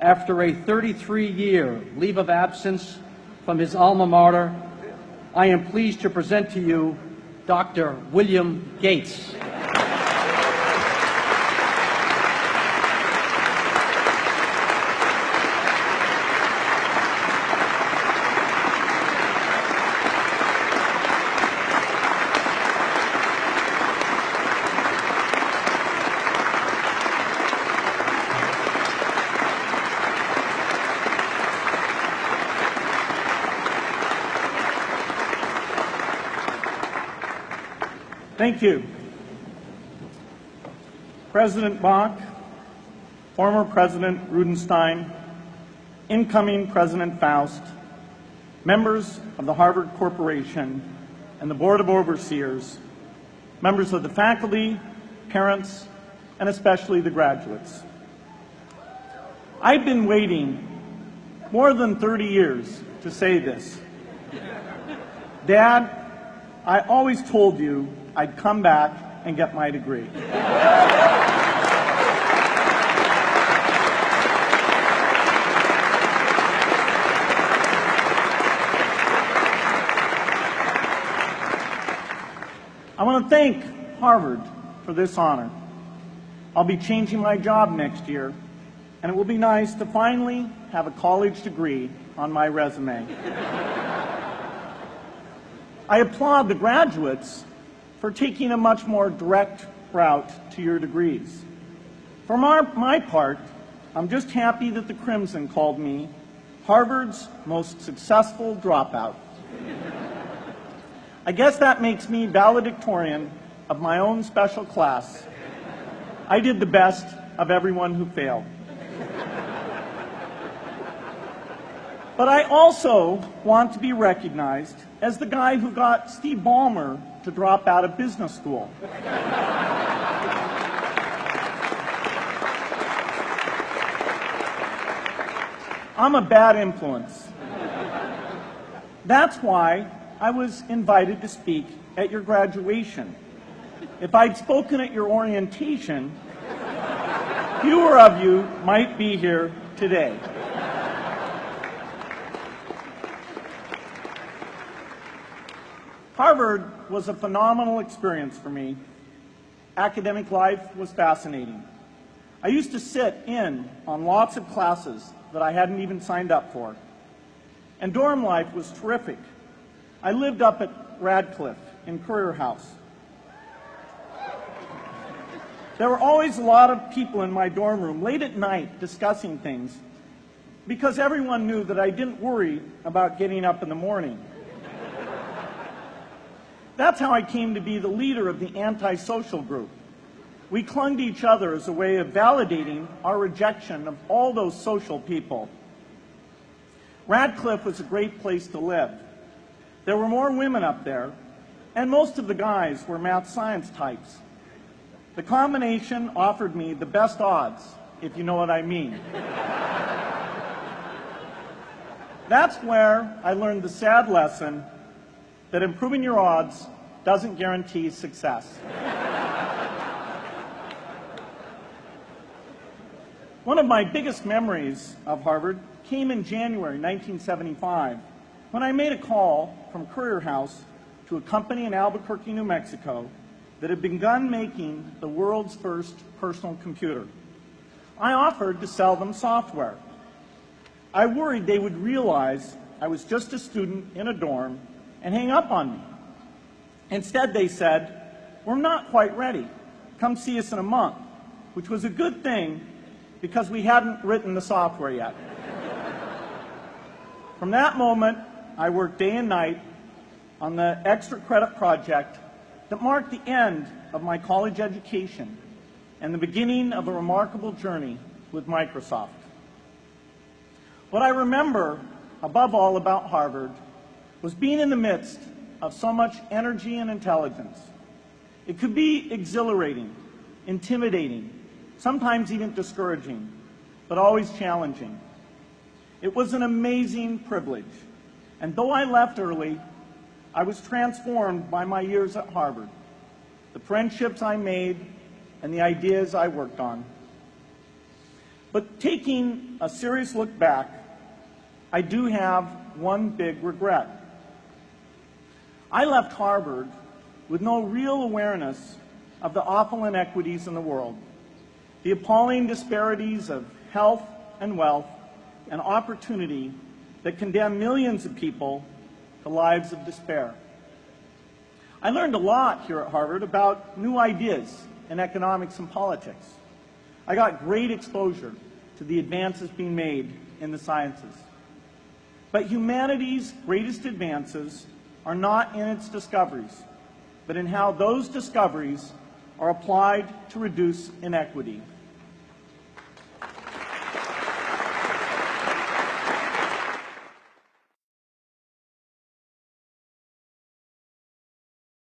After a 33-year leave of absence from his alma mater, I am pleased to present to you Dr. William Gates. Thank you. President Bach, former President Rudenstein, incoming President Faust, members of the Harvard Corporation and the Board of Overseers, members of the faculty, parents, and especially the graduates. I've been waiting more than 30 years to say this. Dad, I always told you I'd come back and get my degree. I want to thank Harvard for this honor. I'll be changing my job next year, and it will be nice to finally have a college degree on my resume. I applaud the graduates for taking a much more direct route to your degrees. For my part, I'm just happy that the Crimson called me Harvard's most successful dropout. I guess that makes me valedictorian of my own special class. I did the best of everyone who failed. But I also want to be recognized as the guy who got Steve Ballmer to drop out of business school. I'm a bad influence. That's why I was invited to speak at your graduation. If I'd spoken at your orientation, fewer of you might be here today. Harvard was a phenomenal experience for me. Academic life was fascinating. I used to sit in on lots of classes that I hadn't even signed up for. And dorm life was terrific. I lived up at Radcliffe in Currier House. There were always a lot of people in my dorm room late at night discussing things because everyone knew that I didn't worry about getting up in the morning. That's how I came to be the leader of the antisocial group. We clung to each other as a way of validating our rejection of all those social people. Radcliffe was a great place to live. There were more women up there, and most of the guys were math science types. The combination offered me the best odds, if you know what I mean. That's where I learned the sad lesson that improving your odds doesn't guarantee success. One of my biggest memories of Harvard came in January 1975 when I made a call from Currier House to a company in Albuquerque, New Mexico that had begun making the world's first personal computer. I offered to sell them software. I worried they would realize I was just a student in a dorm and hang up on me. Instead, they said, "We're not quite ready. Come see us in a month," which was a good thing because we hadn't written the software yet. From that moment, I worked day and night on the extra credit project that marked the end of my college education and the beginning of a remarkable journey with Microsoft. What I remember above all about Harvard was being in the midst of so much energy and intelligence. It could be exhilarating, intimidating, sometimes even discouraging, but always challenging. It was an amazing privilege, and though I left early, I was transformed by my years at Harvard, the friendships I made, and the ideas I worked on. But taking a serious look back, I do have one big regret. I left Harvard with no real awareness of the awful inequities in the world, the appalling disparities of health and wealth and opportunity that condemn millions of people to lives of despair. I learned a lot here at Harvard about new ideas in economics and politics. I got great exposure to the advances being made in the sciences. But humanity's greatest advances are not in its discoveries, but in how those discoveries are applied to reduce inequity.